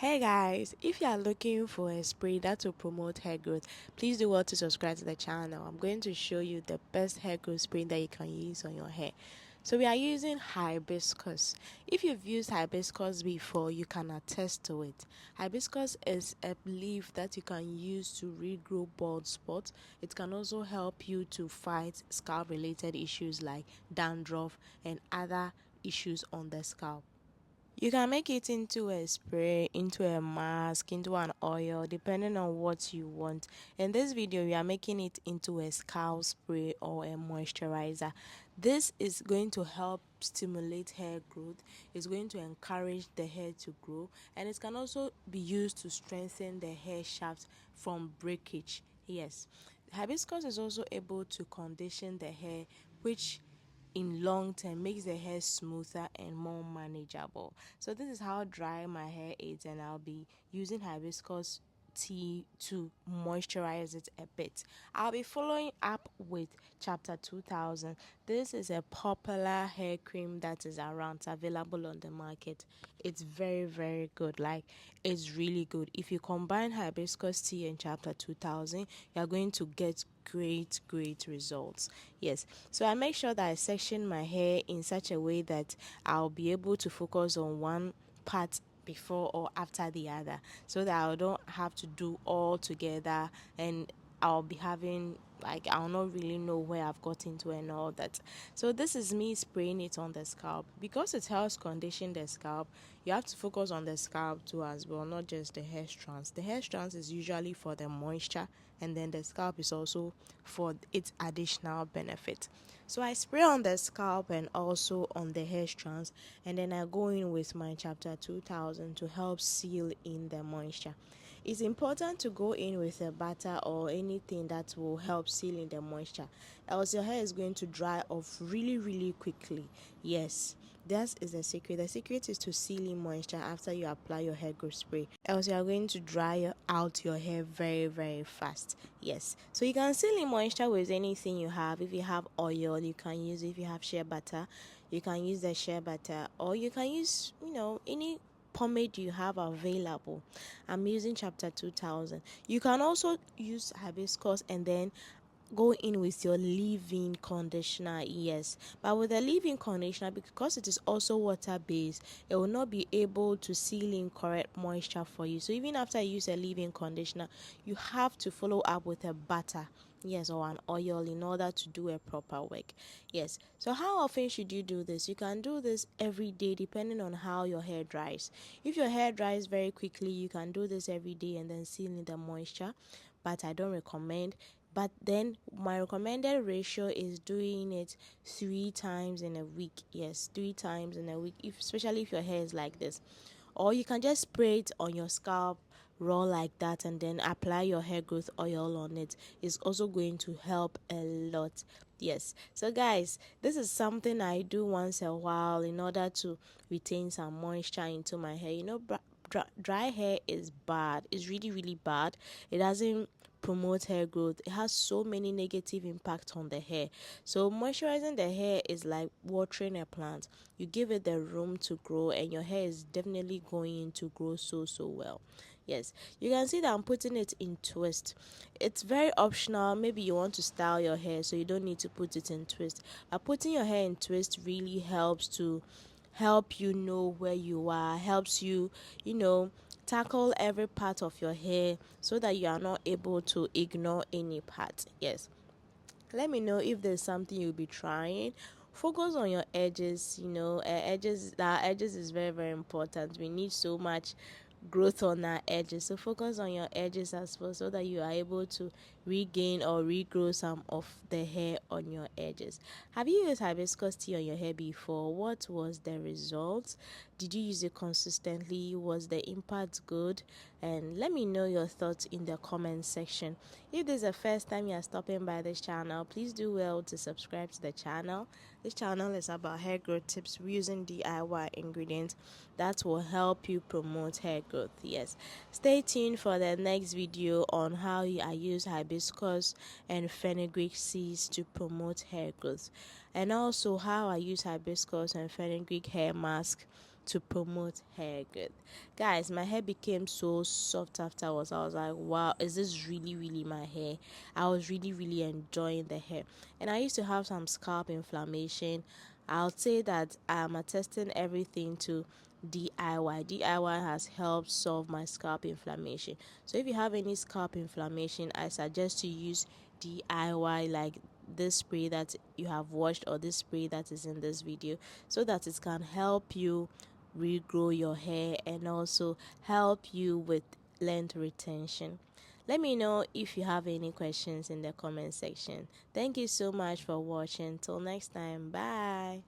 Hey guys, if you are looking for a spray that will promote hair growth, please do well to subscribe to the channel. I'm going to show you the best hair growth spray that you can use on your hair. So we are using hibiscus. If you've used hibiscus before, you can attest to it. Hibiscus is a leaf that you can use to regrow bald spots. It can also help you to fight scalp related issues like dandruff and other issues on the scalp. You can make it into a spray, into a mask, into an oil, depending on what you want. In this video, we are making it into a scalp spray or a moisturizer. This is going to help stimulate hair growth. It's going to encourage the hair to grow, and it can also be used to strengthen the hair shaft from breakage. Yes, hibiscus is also able to condition the hair, which in long term makes the hair smoother and more manageable. So this is how dry my hair is, and I'll be using hibiscus tea to moisturize it a bit. I'll be following up with chapter 2000. This is a popular hair cream that is around, it's available on the market. It's very good, like it's really good. If you combine hibiscus tea and chapter 2000, you're going to get great results. Yes, so I make sure that I section my hair in such a way that I'll be able to focus on one part before or after the other, so that I don't have to do all together, and I'll be having, like, I'll not really know where I've got into and all that. So this is me spraying it on the scalp. Because it helps condition the scalp, you have to focus on the scalp too as well, not just the hair strands. The hair strands is usually for the moisture, and then the scalp is also for its additional benefit. So I spray on the scalp and also on the hair strands, and then I go in with my chapter 2000 to help seal in the moisture. It's important to go in with a butter or anything that will help seal in the moisture, else your hair is going to dry off really quickly. Yes, that is the secret. The secret is to seal in moisture after you apply your hair growth spray, else you are going to dry out your hair very fast. Yes, so you can seal in moisture with anything you have. If you have oil, you can use it. If you have shea butter, you can use the shea butter, or you can use, any pomade you have available. I'm using chapter 2000. You can also use hibiscus and then go in with your leave-in conditioner. Yes, but with the leave-in conditioner, because it is also water based, it will not be able to seal in correct moisture for you. So even after you use a leave-in conditioner, you have to follow up with a butter, yes, or an oil, in order to do a proper work. Yes, so how often should you do this? You can do this every day depending on how your hair dries. If your hair dries very quickly, you can do this every day and then seal in the moisture, but I don't recommend. But then my recommended ratio is doing it 3 times in a week. Yes, 3 times in a week, especially if your hair is like this. Or you can just spray it on your scalp raw like that and then apply your hair growth oil on it. It's also going to help a lot. Yes, so guys, this is something I do once a while in order to retain some moisture into my hair. Dry hair is bad. It's really bad. It doesn't promote hair growth. It has so many negative impacts on the hair. So moisturizing the hair is like watering a plant. You give it the room to grow, and your hair is definitely going to grow so well. Yes, you can see that I'm putting it in twist. It's very optional. Maybe you want to style your hair, so you don't need to put it in twist. But putting your hair in twist really helps to help you know where you are, helps you, tackle every part of your hair so that you are not able to ignore any part. Yes, let me know if there's something you'll be trying. Focus on your edges. Edges is very important. We need so much growth on our edges, so focus on your edges as well, so that you are able to regain or regrow some of the hair on your edges. Have you used hibiscus tea on your hair before? What was the result? Did you use it consistently? Was the impact good? And let me know your thoughts in the comment section. If this is the first time you are stopping by this channel, please do well to subscribe to the channel. This channel is about hair growth tips using DIY ingredients that will help you promote hair growth. Yes, stay tuned for the next video on how I use hibiscus and fenugreek seeds to promote hair growth, and also how I use hibiscus and fenugreek hair mask to promote hair growth. Guys, my hair became so soft afterwards. I was like, wow, is this really my hair? I was really enjoying the hair. And I used to have some scalp inflammation. I'll say that I'm attesting everything to DIY. DIY has helped solve my scalp inflammation. So if you have any scalp inflammation, I suggest to use DIY, like this spray that you have watched or this spray that is in this video, so that it can help you regrow your hair and also help you with length retention. Let me know if you have any questions in the comment section. Thank you so much for watching. Till next time, bye.